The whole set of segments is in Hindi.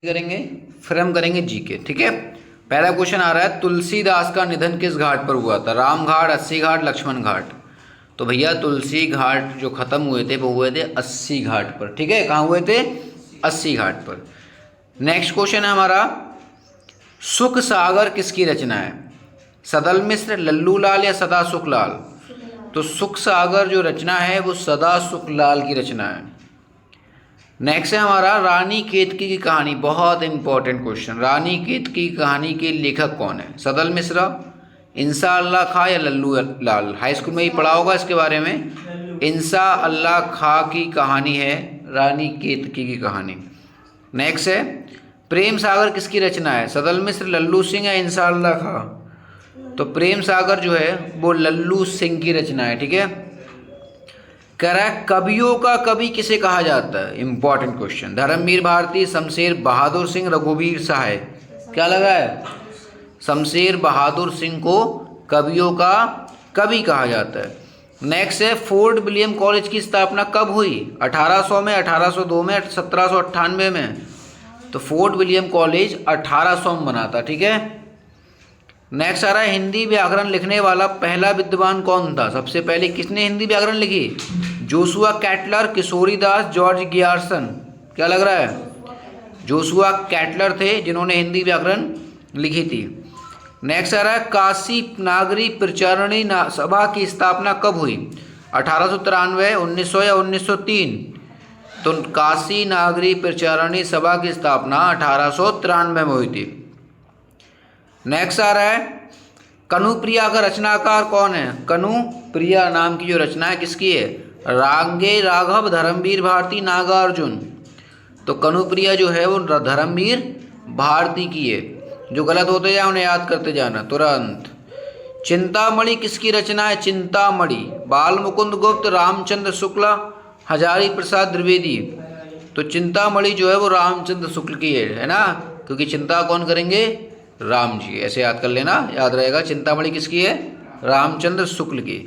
करेंगे, फिर हम करेंगे जीके। ठीक है, पहला क्वेश्चन आ रहा है, तुलसीदास का निधन किस घाट पर हुआ था? राम घाट, अस्सी घाट, लक्ष्मण घाट। तो भैया तुलसी घाट जो खत्म हुए थे वो हुए थे अस्सी घाट पर। ठीक है, कहाँ हुए थे? अस्सी घाट पर। नेक्स्ट क्वेश्चन है हमारा, सुख सागर किसकी रचना है? सदल मिश्र, लल्लू लाल या सदा सुख लाल? तो सुख सागर जो रचना है वो सदा सुख लाल की रचना है। नेक्स्ट है हमारा, रानी केतकी की कहानी, बहुत इंपॉर्टेंट क्वेश्चन। रानी केतकी की कहानी के लेखक कौन है? सदल मिश्रा, इंसा अल्लाह खा या लल्लू लाल? हाई स्कूल में ही पढ़ा होगा इसके बारे में। इंसा अल्लाह खा की कहानी है रानी केतकी की कहानी। नेक्स्ट है, प्रेम सागर किसकी रचना है? सदल मिश्र, लल्लू सिंह या इंसा अल्लाह खा? तो प्रेम सागर जो है वो लल्लू सिंह की रचना है। ठीक है, कह रहा है कवियों का कवि किसे कहा जाता है? Important question. धर्मवीर भारती, शमशेर बहादुर सिंह, रघुवीर सहाय? क्या लगा है? शमशेर बहादुर सिंह को कवियों का कवि कहा जाता है। नेक्स्ट है, फोर्ट विलियम कॉलेज की स्थापना कब हुई? 1800 में, 1802 में, 1798 में? तो फोर्ट विलियम कॉलेज 1800 में बना था। ठीक है, नेक्स्ट आ रहा है, हिंदी व्याकरण लिखने वाला पहला विद्वान कौन था? सबसे पहले किसने हिंदी व्याकरण लिखी? Joshua Ketelaar, Kishoridas, George Grierson? क्या लग रहा है? जोशुआ कैटलर थे जिन्होंने हिंदी व्याकरण लिखी थी। नेक्स्ट आ रहा है, काशी नागरी प्रचारणी सभा की स्थापना कब हुई? 1893, 1900 या 1903? तो काशी नागरी प्रचारणी सभा की स्थापना 1893 में हुई थी। नेक्स्ट आ रहा है, कनुप्रिया का रचनाकार कौन है? कनुप्रिया नाम की जो रचना है किसकी है? रांगे राघव, धर्मवीर भारती, नागार्जुन? तो कनुप्रिया जो है वो धर्मवीर भारती की है। जो गलत होते जाए उन्हें याद करते जाना तुरंत। चिंतामणि किसकी रचना है? चिंतामणि बाल मुकुंद गुप्त, रामचंद्र शुक्ला, हजारी प्रसाद द्विवेदी? तो चिंतामणि जो है वो रामचंद्र शुक्ल की है ना, क्योंकि चिंता कौन करेंगे? राम जी। ऐसे याद कर लेना, याद रहेगा। चिंतामणि किसकी है? रामचंद्र शुक्ल की।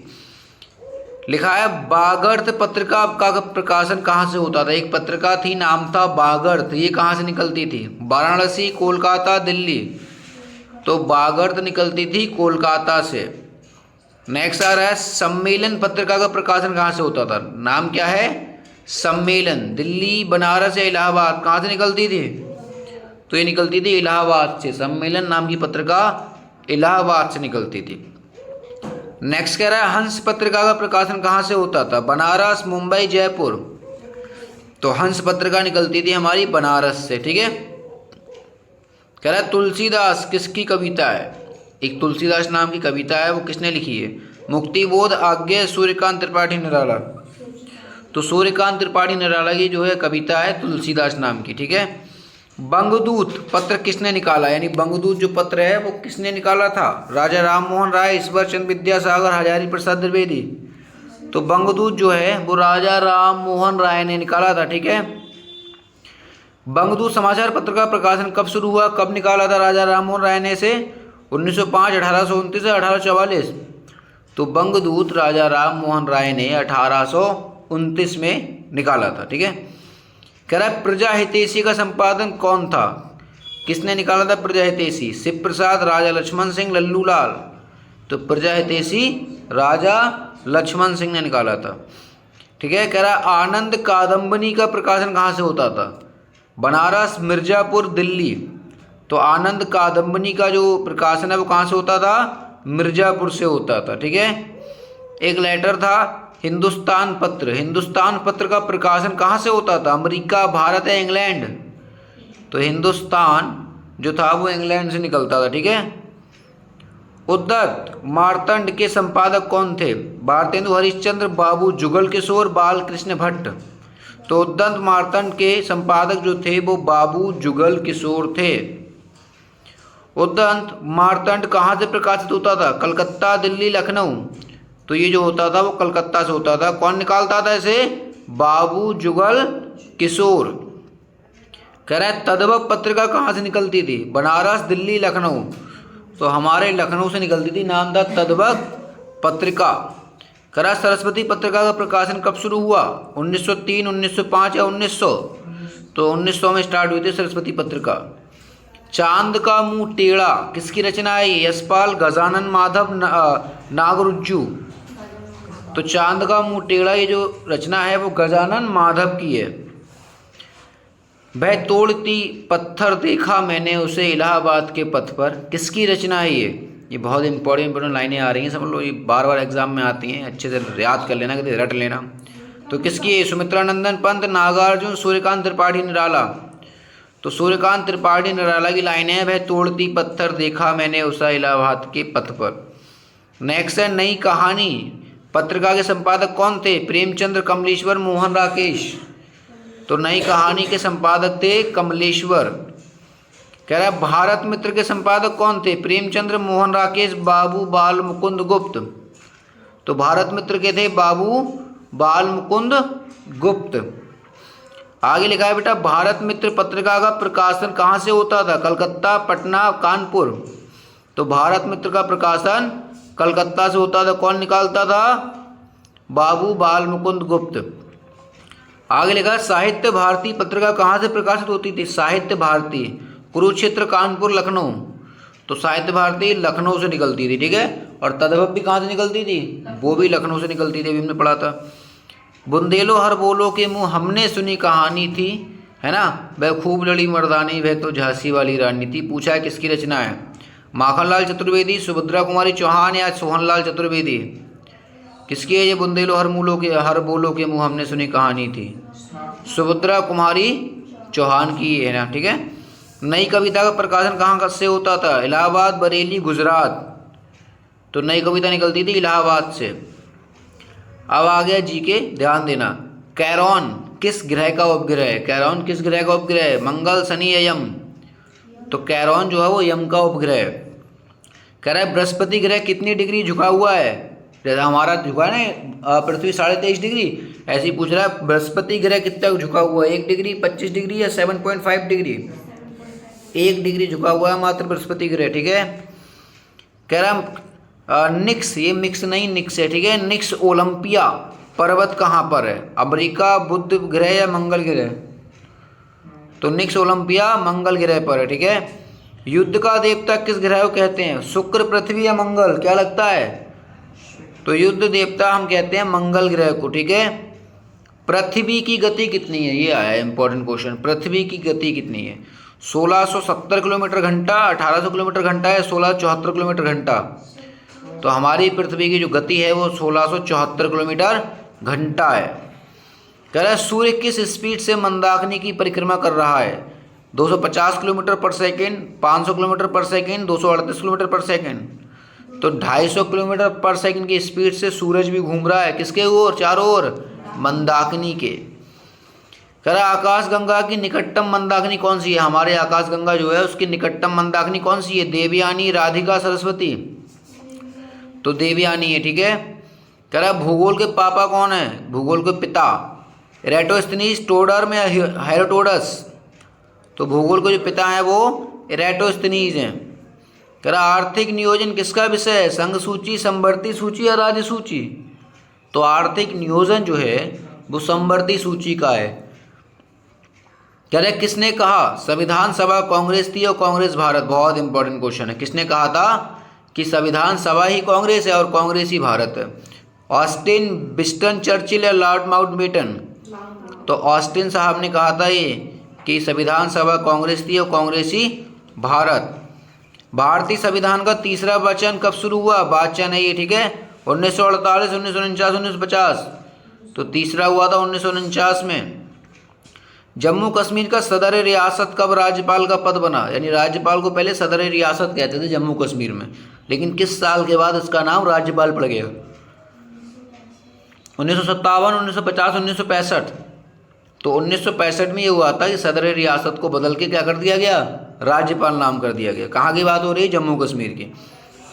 लिखा है, बागर्थ पत्रिका का प्रकाशन कहाँ से होता था? एक पत्रिका थी, नाम था बागर्थ। ये कहाँ से निकलती थी? वाराणसी, कोलकाता, दिल्ली? तो बागर्थ निकलती थी कोलकाता से। नेक्स्ट आ रहा है, सम्मेलन पत्रिका का प्रकाशन कहाँ से होता था? नाम क्या है? सम्मेलन। दिल्ली, बनारस या इलाहाबाद? कहाँ से निकलती थी? तो ये निकलती थी इलाहाबाद से। सम्मेलन नाम की पत्रिका इलाहाबाद से निकलती थी। नेक्स्ट कह रहा है, हंस पत्रिका का प्रकाशन कहाँ से होता था? बनारस, मुंबई, जयपुर? तो हंस पत्रिका निकलती थी हमारी बनारस से। ठीक है, कह रहा है, तुलसीदास किसकी कविता है? एक तुलसीदास नाम की कविता है, वो किसने लिखी है? मुक्तिबोध, आज्ञा, सूर्यकांत त्रिपाठी निराला? तो सूर्यकांत त्रिपाठी निराला की जो है कविता है तुलसीदास नाम की। ठीक है, बंगदूत पत्र किसने निकाला? यानी बंगदूत जो पत्र है वो किसने निकाला था? राजा राम मोहन राय, ईश्वर चंद्र विद्यासागर, हजारी प्रसाद द्विवेदी? तो बंगदूत जो है वो राजा राम मोहन राय ने निकाला था। ठीक है, बंगदूत समाचार पत्र का प्रकाशन कब शुरू हुआ? कब निकाला था राजा राम मोहन राय ने इसे? 1905, 1829 या 1844? तो बंगदूत राजा राम मोहन राय ने 1829 में निकाला था। ठीक है, कह रहा है, प्रजा हितैषी का संपादन कौन था? किसने निकाला था प्रजा हितैषी? शिव प्रसाद, राजा लक्ष्मण सिंह, लल्लू लाल? तो प्रजा हितैषी राजा लक्ष्मण सिंह ने निकाला था। ठीक है, कह रहा है, आनंद कादम्बनी का प्रकाशन कहाँ से होता था? बनारस, मिर्जापुर, दिल्ली? तो आनंद कादम्बनी का जो प्रकाशन है वो कहाँ से होता था? मिर्जापुर से होता था। ठीक है, एक लेटर था हिंदुस्तान पत्र। हिंदुस्तान पत्र का प्रकाशन कहाँ से होता था? अमेरिका, भारत या इंग्लैंड? तो हिंदुस्तान जो था वो इंग्लैंड से निकलता था। ठीक है, उद्दत मार्तंड के संपादक कौन थे? भारतेंदु हरिश्चंद्र, बाबू जुगल किशोर, बालकृष्ण भट्ट? तो उद्दत मार्तंड के संपादक जो थे वो बाबू जुगल किशोर थे। उद्दत मार्तंड कहाँ से प्रकाशित होता था? कलकत्ता, दिल्ली, लखनऊ? तो ये जो होता था वो कलकत्ता से होता था। कौन निकालता था इसे? बाबू जुगल किशोर। कह रहा है, तद्भव पत्रिका कहाँ से निकलती थी? बनारस, दिल्ली, लखनऊ? तो हमारे लखनऊ से निकलती थी, नाम था तद्भव पत्रिका। कह रहा है, सरस्वती पत्रिका का प्रकाशन कब शुरू हुआ? 1903, 1905 या 1900? तो 1900 में स्टार्ट हुई थी सरस्वती पत्रिका। चांद का मुंह टेढ़ा किसकी रचना है? यशपाल, गजानन माधव, नागरुज्जु। तो चांद का मुंह टेढ़ा ये जो रचना है वो गजानन माधव की है। वह तोड़ती पत्थर देखा मैंने उसे इलाहाबाद के पथ पर, किसकी रचना है ये बहुत इंपॉर्टेंट लाइनें आ रही हैं, समझ लो, ये बार बार एग्जाम में आती हैं, अच्छे से याद कर लेना, कि रट लेना। तो किसकी है? सुमित्रानंदन पंत, नागार्जुन, सूर्यकांत त्रिपाठी निराला। तो सूर्यकांत त्रिपाठी निराला की लाइन है, वह तोड़ती पत्थर देखा मैंने उसा इलाहाबाद के पथ पर। नेक्स्ट है नई कहानी पत्रिका के संपादक कौन थे? प्रेमचंद्र, कमलेश्वर, मोहन राकेश। तो नई कहानी के संपादक थे कमलेश्वर। कह रहा है भारत मित्र के संपादक कौन थे? प्रेमचंद्र, मोहन राकेश, बाबू बाल मुकुंद गुप्त। तो भारत मित्र के थे बाबू बाल मुकुंद गुप्त। आगे लिखा है बेटा भारत मित्र पत्रिका का प्रकाशन कहाँ से होता था? कलकत्ता, पटना, कानपुर। तो भारत मित्र का प्रकाशन कलकत्ता से होता था। कौन निकालता था? बाबू बाल मुकुंद गुप्त। आगे लिखा साहित्य भारती पत्रिका कहाँ से प्रकाशित होती थी? साहित्य भारती, कुरुक्षेत्र, कानपुर, लखनऊ। तो साहित्य भारती लखनऊ से निकलती थी, ठीक है। और तदभव भी कहाँ से निकलती थी? वो भी लखनऊ से निकलती थी, अभी हमने पढ़ा था। बुंदेलो हर बोलो के मुँह हमने सुनी कहानी थी, है ना, वह खूब लड़ी मर्दानी वह तो झांसी वाली रानी थी। पूछा है किसकी रचना है? माखनलाल चतुर्वेदी, सुभद्रा कुमारी चौहान या सोहनलाल चतुर्वेदी? किसकी है ये बुंदेलो हर बोलो के मुँह हमने सुनी कहानी थी? सुभद्रा कुमारी चौहान की है ना, ठीक है। नई कविता का प्रकाशन कहाँ से होता था? इलाहाबाद, बरेली, गुजरात। तो नई कविता निकलती थी इलाहाबाद से। अब आ गया जीके, ध्यान देना। कैरॉन किस ग्रह का उपग्रह है? कैरॉन किस ग्रह का उपग्रह है? मंगल, शनि या यम? तो कैरॉन जो है वो यम का उपग्रह है। कह रहा है बृहस्पति ग्रह कितनी डिग्री झुका हुआ है? जैसा हमारा झुका है ना पृथ्वी 23.5 डिग्री, ऐसे ही पूछ रहा है बृहस्पति ग्रह कितना झुका हुआ है? 1 डिग्री, 25 डिग्री या 7.5 डिग्री? 1 डिग्री झुका हुआ है मात्र बृहस्पति ग्रह, ठीक है। कह रहा निक्स, ये मिक्स नहीं निक्स है, ठीक है। निक्स ओलंपिया पर्वत कहाँ पर है? अमेरिका, बुध ग्रह या मंगल ग्रह? तो निक्स ओलंपिया मंगल ग्रह पर है, ठीक है। युद्ध का देवता किस ग्रह को कहते हैं? शुक्र, पृथ्वी या मंगल? क्या लगता है? तो युद्ध देवता हम कहते हैं मंगल ग्रह को, ठीक है। पृथ्वी की गति कितनी है? ये आया इंपॉर्टेंट क्वेश्चन। पृथ्वी की गति कितनी है? 1670 किलोमीटर घंटा, 1800 किलोमीटर घंटा या 1674 किलोमीटर घंटा? तो हमारी पृथ्वी की जो गति है वो 1674 किलोमीटर घंटा है। कह रहा है सूर्य किस स्पीड से मंदाकिनी की परिक्रमा कर रहा है? 250 किलोमीटर पर सेकेंड, 500 किलोमीटर पर सेकेंड, 238 किलोमीटर पर सेकेंड? तो 250 किलोमीटर पर सेकंड की स्पीड से सूरज भी घूम रहा है। किसके ओर? चारों ओर, मंदाकिनी के। कह रहा आकाशगंगा की निकटतम मंदाकिनी कौन सी है? हमारे आकाशगंगा जो है उसकी निकटतम मंदाकिनी कौन सी है? देवयानी, राधिका, सरस्वती? तो देवयानी है, ठीक है। कह रहा भूगोल के पापा कौन है? भूगोल के पिता इरेटोस्थनीज, टोडर्म या हेरोडोटस? तो भूगोल के जो पिता हैं वो इरेटोस्थनीज हैं। कह रहा आर्थिक नियोजन किसका विषय है? संघ सूची, समवर्ती सूची या राज्य सूची? तो आर्थिक नियोजन जो है वो समवर्ती सूची का है। कह रहे किसने कहा संविधान सभा कांग्रेस थी और कांग्रेस भारत? बहुत इंपॉर्टेंट क्वेश्चन है। किसने कहा था कि संविधान सभा ही कांग्रेस है और कांग्रेस ही भारत है? ऑस्टिन, विंस्टन चर्चिल या लॉर्ड माउंटबेटन? तो ऑस्टिन साहब ने कहा था ये कि संविधान सभा कांग्रेस थी और कांग्रेस ही भारत। भारतीय संविधान का तीसरा वाचन कब शुरू हुआ? वाचन है ये, ठीक है। 1948, 1949, 1950? तो तीसरा हुआ था 1949 में। जम्मू कश्मीर का सदर रियासत कब राज्यपाल का पद बना? यानी राज्यपाल को पहले सदर रियासत कहते थे जम्मू कश्मीर में, लेकिन किस साल के बाद इसका नाम राज्यपाल पड़ गया? 1957, 1950, 1965? तो 1965 में ये हुआ था कि सदर रियासत को बदल के क्या कर दिया गया? राज्यपाल नाम कर दिया गया। कहाँ की बात हो रही है? जम्मू कश्मीर की।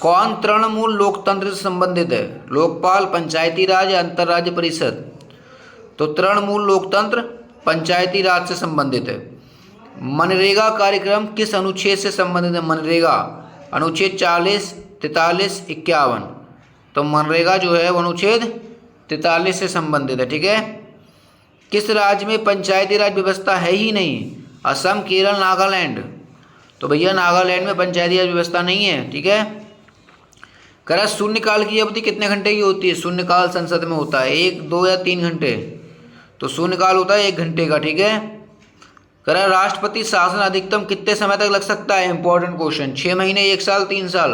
कौन तृणमूल लोकतंत्र से संबंधित है? लोकपाल, पंचायती राज या अंतर्राज्य परिषद? तो तृणमूल लोकतंत्र पंचायती राज से संबंधित है। मनरेगा कार्यक्रम किस अनुच्छेद से संबंधित है? मनरेगा अनुच्छेद 40, 43, 51? तो मनरेगा जो है वो अनुच्छेद 43 से संबंधित है, ठीक है। किस राज्य में पंचायती राज व्यवस्था है ही नहीं? असम, केरल, नागालैंड। तो भैया नागालैंड में पंचायती राज व्यवस्था नहीं है। ठीक है। कह रहा शून्यकाल की अवधि कितने घंटे की होती है? शून्यकाल संसद में होता है 1, 2 या 3 घंटे। तो शून्यकाल होता है 1 घंटे का। ठीक है। कह रहा राष्ट्रपति शासन अधिकतम कितने समय तक लग सकता है? Important question. 6 महीने, 1 साल, 3 साल।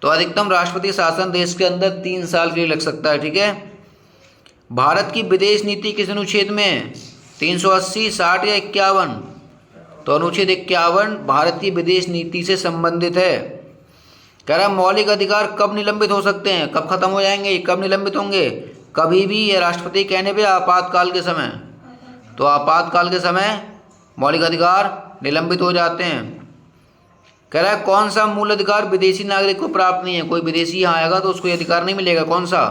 तो अधिकतम राष्ट्रपति शासन देश के अंदर 3 साल के लिए लग सकता है। ठीक है। भारत की विदेश नीति किस अनुच्छेद में है? 380, 60 या 51? तो अनुच्छेद 51 भारत की विदेश नीति से संबंधित है। कह रहा मौलिक अधिकार कब निलंबित हो सकते हैं? कब खत्म हो जाएंगे? कब निलंबित होंगे? कभी भी, ये राष्ट्रपति कहने पे आपातकाल के समय। तो आपातकाल के समय मौलिक अधिकार निलंबित हो जाते हैं। कह रहा है कौन सा मूल अधिकार विदेशी नागरिक को प्राप्त नहीं है? कोई विदेशी यहाँ आएगा तो उसको ये अधिकार नहीं मिलेगा। कौन सा?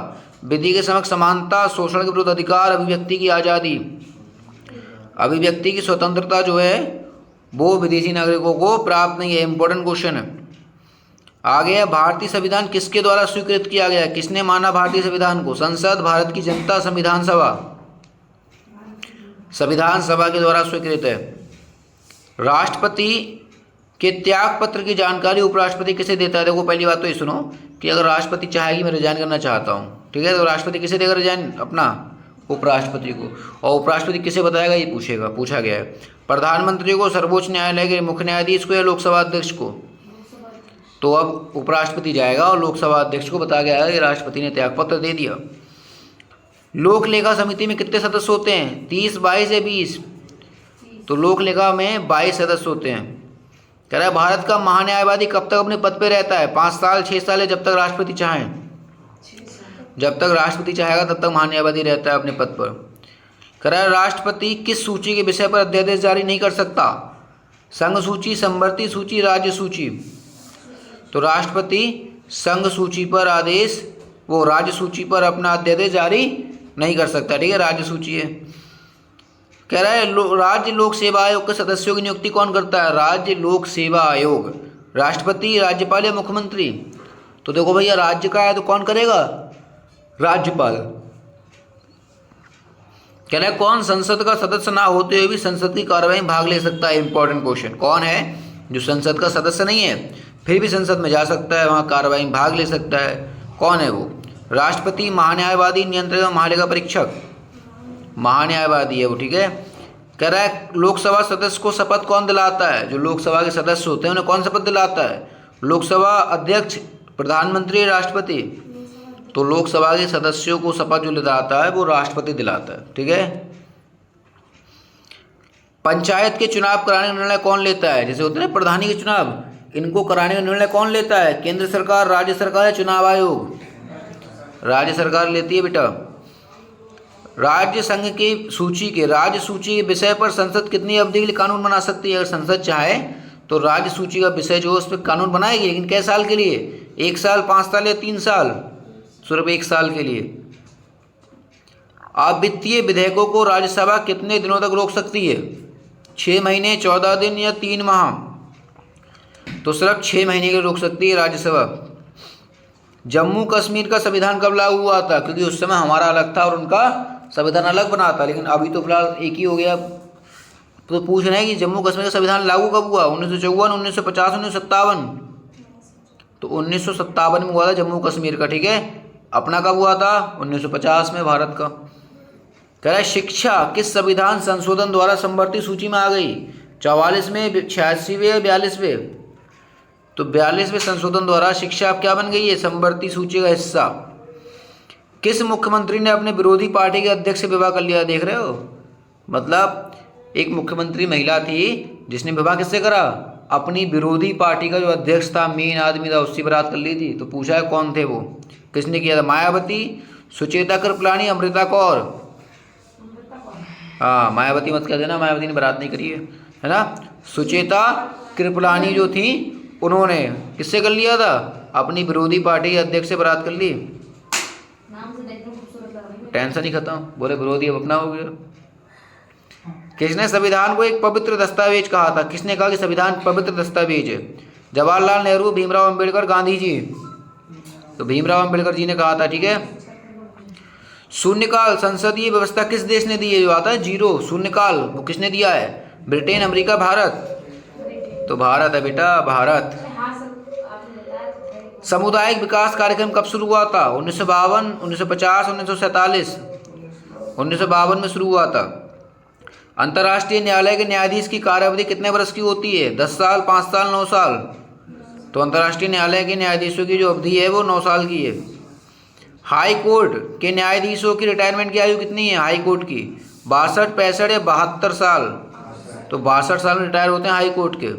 विधि के समक्ष समानता, शोषण के विरुद्ध अधिकार, अभिव्यक्ति की आज़ादी। अभिव्यक्ति की स्वतंत्रता जो है वो विदेशी नागरिकों को प्राप्त नहीं है। इंपॉर्टेंट क्वेश्चन है। आगे है भारतीय संविधान किसके द्वारा स्वीकृत किया गया? किसने माना भारतीय संविधान को? संसद, भारत की जनता, संविधान सभा? संविधान सभा के द्वारा स्वीकृत है। राष्ट्रपति के त्याग पत्र की जानकारी उपराष्ट्रपति किसे देता है? देखो पहली बात तो ये सुनो कि अगर राष्ट्रपति चाहेगी मैं रिजाइन करना चाहता हूँ, ठीक है, तो राष्ट्रपति किसे देगा रिजाइन? अपना उपराष्ट्रपति को। और उपराष्ट्रपति किसे बताएगा? ये पूछा गया है। प्रधानमंत्री को, सर्वोच्च न्यायालय के मुख्य न्यायाधीश को या लोकसभा अध्यक्ष को? तो अब उपराष्ट्रपति जाएगा और लोकसभा अध्यक्ष को बताया गया है कि राष्ट्रपति ने त्यागपत्र दे दिया। लोक लेखा समिति में कितने सदस्य होते हैं? 30, 22 या 20? तो लोक लेखा में 22 सदस्य होते हैं। कह रहा है भारत का महान्यायवादी कब तक अपने पद पर रहता है? 5 साल, 6 साल या जब तक राष्ट्रपति चाहें? जब तक राष्ट्रपति चाहेगा तब तक महान्यायवादी रहता है अपने पद पर। कह रहा है राष्ट्रपति किस सूची के विषय पर अध्यादेश जारी नहीं कर सकता? संघ सूची, समवर्ती सूची, राज्य सूची? तो राष्ट्रपति संघ सूची पर आदेश, वो राज्य सूची पर अपना अध्यादेश जारी नहीं कर सकता। ठीक है, राज्य सूची है। कह रहा है राज्य लोक सेवा आयोग के सदस्यों की नियुक्ति कौन करता है? राज्य लोक सेवा आयोग? राष्ट्रपति, राज्यपाल या मुख्यमंत्री? तो देखो भैया राज्य का है तो कौन करेगा? राज्यपाल। कह रहा है कौन संसद का सदस्य ना होते हुए भी संसद की कार्यवाही में भाग ले सकता है? Important question. कौन है जो संसद का सदस्य नहीं है फिर भी संसद में जा सकता है, वहाँ कार्यवाही में भाग ले सकता है? कौन है वो? राष्ट्रपति, महान्यायवादी, नियंत्रक, महालेखा परीक्षक? महान्यायवादी है वो। ठीक है। कह रहा है लोकसभा सदस्य को शपथ कौन दिलाता है? जो लोकसभा के सदस्य होते हैं उन्हें कौन शपथ दिलाता है? लोकसभा अध्यक्ष, प्रधानमंत्री, राष्ट्रपति? तो लोकसभा के सदस्यों को शपथ जो दिलाता है वो राष्ट्रपति दिलाता है। ठीक है। पंचायत के चुनाव कराने का निर्णय कौन लेता है? जैसे होते हैं प्रधानी के चुनाव, इनको कराने का निर्णय कौन लेता है? केंद्र सरकार, राज्य सरकार या चुनाव आयोग? राज्य सरकार लेती है बेटा। राज्य संघ की सूची के, राज्य सूची के विषय पर संसद कितनी अवधि के लिए कानून बना सकती है? अगर संसद चाहे तो राज्य सूची का विषय जो है उस पर कानून बनाएगी, लेकिन कै साल के लिए? 1 साल, 5 साल या 3 साल? सिर्फ 1 साल के लिए। अवित्तीय विधेयकों को राज्यसभा कितने दिनों तक रोक सकती है? 6 महीने, 14 दिन या 3 माह? तो सिर्फ 6 महीने के लिए रोक सकती है राज्यसभा। जम्मू कश्मीर का संविधान कब लागू हुआ था? क्योंकि उस समय हमारा अलग था और उनका संविधान अलग बना था, लेकिन अभी तो फिलहाल एक ही हो गया। तो पूछ रहे हैं कि जम्मू कश्मीर का संविधान लागू कब हुआ? 1954, 1950, 1957? तो 1957 में हुआ था जम्मू कश्मीर का। ठीक है। अपना कब हुआ था? 1950 में भारत का। कह रहा है शिक्षा किस संविधान संशोधन द्वारा समवर्ती सूची में आ गई? 44वें, 86वें या 42वें? तो 42वें संशोधन द्वारा शिक्षा अब क्या बन गई है? समवर्ती सूची का हिस्सा। किस मुख्यमंत्री ने अपने विरोधी पार्टी के अध्यक्ष से विवाह कर लिया? देख रहे हो, मतलब एक मुख्यमंत्री महिला थी जिसने विवाह किससे करा? अपनी विरोधी पार्टी का जो अध्यक्ष था, मेन आदमी था, उससे बारात कर ली थी। तो पूछा है कौन थे वो, किसने किया था? मायावती, सुचेता कृपलानी, अमृता कौर? हाँ, मायावती मत कह देना, मायावती ने बारात नहीं करी है ना। सुचेता कृपलानी जो थी उन्होंने किससे कर लिया था? अपनी विरोधी पार्टी के अध्यक्ष से बारात कर ली। टेंशन ही खत्म, बोले विरोधी अब अपना हो गया। किसने संविधान को एक पवित्र दस्तावेज कहा था? किसने कहा कि संविधान पवित्र दस्तावेज है? जवाहरलाल नेहरू, भीमराव अंबेडकर, गांधी जी? तो भीमराव अंबेडकर जी ने कहा था। ठीक है। शून्यकाल संसदीय व्यवस्था किस देश ने दी है? जो आता है जीरो शून्यकाल, वो किसने दिया है? Britain, America, Bharat? तो भारत है बेटा, भारत। सामुदायिक विकास कार्यक्रम कब शुरू हुआ था? 1952, 1950, 1947? 1952 में शुरू हुआ था। अंतर्राष्ट्रीय न्यायालय के न्यायाधीश की कार्यावधि कितने वर्ष की होती है? 10 साल, 5 साल, 9 साल? तो अंतर्राष्ट्रीय न्यायालय के न्यायाधीशों की जो अवधि है वो 9 साल की है। हाई कोर्ट के न्यायाधीशों की रिटायरमेंट की आयु कितनी है? हाई कोर्ट की 62, 65 या 72 साल? तो 62 साल में रिटायर होते हैं हाई कोर्ट के।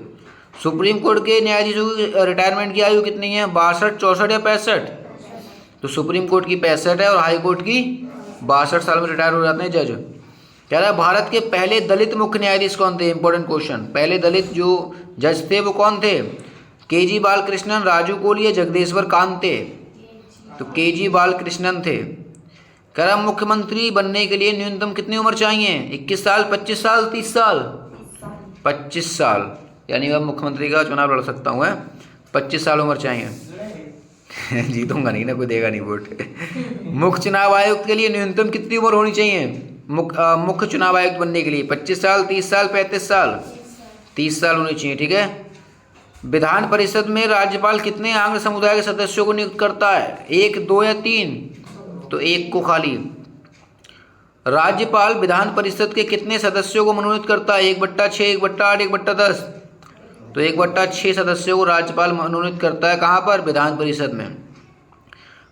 सुप्रीम कोर्ट के न्यायाधीशों की रिटायरमेंट की आयु कितनी है? 62, 64 या 65? तो सुप्रीम कोर्ट की 65 है और हाई कोर्ट की 62 साल में रिटायर हो जाते हैं जज। कह रहा है भारत के पहले दलित मुख्य न्यायाधीश कौन थे? Important question. पहले दलित जो जज थे वो कौन थे? के.जी. बालकृष्णन, राजू कोल या जगदेश्वर कांते? तो के.जी. बालकृष्णन थे। कह रहा मुख्यमंत्री बनने के लिए न्यूनतम कितनी उम्र चाहिए? 21 साल, 25 साल, 30 साल? 25 साल, यानी मैं मुख्यमंत्री का चुनाव लड़ सकता हूँ। 25 साल उम्र चाहिए। जीतूंगा नहीं ना, कोई देगा नहीं वोट। मुख्य चुनाव आयुक्त के लिए न्यूनतम कितनी उम्र होनी चाहिए? मुख्य चुनाव आयुक्त बनने के लिए 25 साल, 30 साल, 35 साल? 30 साल होनी चाहिए, ठीक है। विधान परिषद में राज्यपाल कितने आंग्ल समुदाय के सदस्यों को नियुक्त करता है? 1, 2 या 3? तो 1 को खाली। राज्यपाल विधान परिषद के कितने सदस्यों को मनोनीत करता है? 1/6, 1/8, 1/10? तो 1/6 सदस्यों को राज्यपाल मनोनीत करता है। कहाँ पर? विधान परिषद में।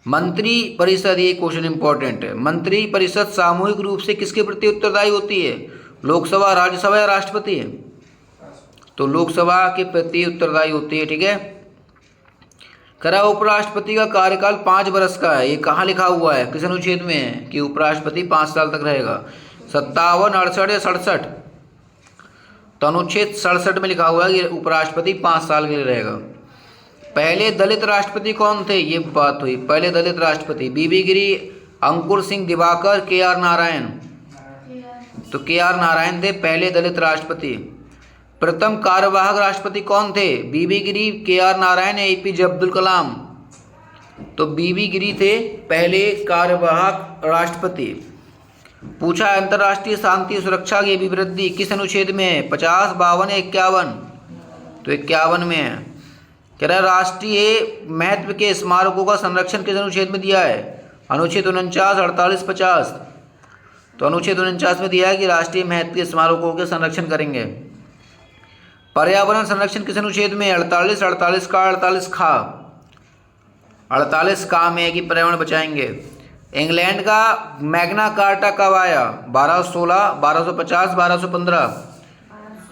मंत्री परिषद, ये क्वेश्चन इंपॉर्टेंट है। मंत्री परिषद सामूहिक रूप से किसके प्रति उत्तरदायी होती है? लोकसभा, राज्यसभा या राष्ट्रपति? तो लोकसभा के प्रति उत्तरदायी होती है, ठीक है। करा उपराष्ट्रपति का कार्यकाल 5 वर्ष का है। ये कहाँ लिखा हुआ है? किस अनुच्छेद में है कि उपराष्ट्रपति 5 साल तक रहेगा? 57, 68 या 67? तो अनुच्छेद 67 में लिखा हुआ है कि उपराष्ट्रपति 5 साल के लिए रहेगा। पहले दलित राष्ट्रपति कौन थे? ये बात हुई। पहले दलित राष्ट्रपति बीबी गिरी, अंकुर सिंह दिवाकर, के.आर. नारायण? तो के.आर. नारायण थे पहले दलित राष्ट्रपति। प्रथम कार्यवाहक राष्ट्रपति कौन थे? बीबी गिरी, के.आर. नारायण या ए.पी.जे. अब्दुल कलाम? तो बीबी गिरी थे पहले कार्यवाहक राष्ट्रपति। पूछा अंतर्राष्ट्रीय शांति और सुरक्षा की अभिवृद्धि किस अनुच्छेद में है? 50, 52 या 51? तो 51 में है। कह रहा है राष्ट्रीय महत्व के स्मारकों का संरक्षण किस अनुच्छेद में दिया है? अनुच्छेद 49, 48, 50? तो अनुच्छेद 49 में दिया है कि राष्ट्रीय महत्व के स्मारकों के संरक्षण करेंगे। पर्यावरण संरक्षण किस अनुच्छेद में? 48, 48 का, 48 खा? 48 का में है कि पर्यावरण बचाएंगे। इंग्लैंड का मैग्ना कार्टा कब आया? 1216, 1250, 1215?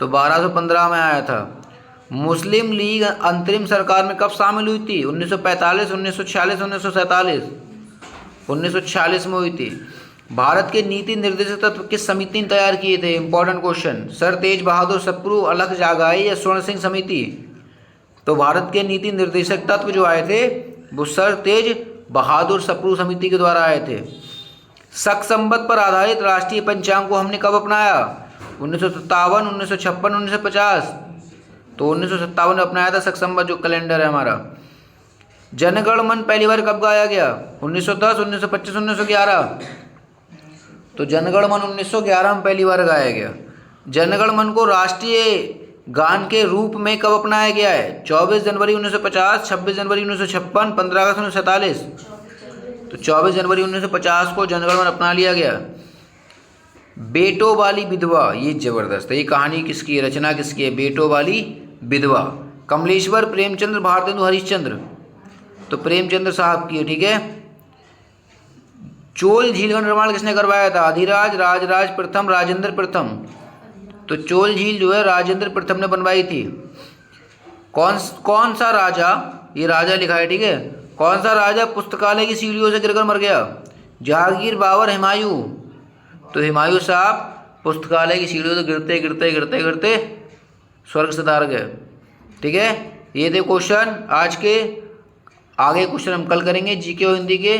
तो 1215 में आया था। मुस्लिम लीग अंतरिम सरकार में कब शामिल हुई थी? 1945, 1946, 1947? 1946 में हुई थी। भारत के नीति निर्देशक तत्व किस समिति ने तैयार किए थे? Important question. सर तेज बहादुर सप्रू, अलख जागाई या स्वर्ण सिंह समिति? तो भारत के नीति निर्देशक तत्व जो आए थे वो सर तेज बहादुर सप्रू समिति के द्वारा आए थे। शक संबत पर आधारित राष्ट्रीय पंचांग को हमने कब अपनाया? 1957, 1956, 1950? तो 1957 में अपनाया था शक संबत जो कैलेंडर है हमारा। जनगण मन पहली बार कब गाया गया? 1910, 1925, 1911? तो जनगण मन 1911 में पहली बार गाया गया। जनगण मन को राष्ट्रीय गान के रूप में कब अपनाया गया है? 24 जनवरी 1950, 26 जनवरी 1956, 15 अगस्त 1947? तो 24 जनवरी 1950 को जनगण मन अपना लिया गया। बेटों वाली विधवा, ये जबरदस्त है। ये कहानी किसकी है? रचना किसकी है? बेटों वाली विधवा। कमलेश्वर, प्रेमचंद्र, भारतेंदु हरिश्चंद्र? तो प्रेमचंद्र साहब की है, ठीक है। चोल झील का निर्माण किसने करवाया था? अधिराज, राजराज प्रथम, राजेंद्र प्रथम? तो चोल झील जो है राजेंद्र प्रथम ने बनवाई थी। कौन सा राजा, ये राजा लिखा है, ठीक है, कौन सा राजा पुस्तकालय की सीढ़ियों से गिरकर मर गया? जहांगीर, बाबर, हुमायूं? तो हुमायूं साहब पुस्तकालय की सीढ़ियों से गिरते गिरते गिरते गिरते स्वर्ग से तार गए, ठीक है। ये थे क्वेश्चन आज के। आगे क्वेश्चन हम कल करेंगे जीके और हिंदी के,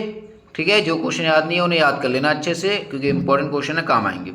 ठीक है। जो क्वेश्चन याद नहीं है उन्हें याद कर लेना अच्छे से, क्योंकि इंपॉर्टेंट क्वेश्चन है, काम आएंगे।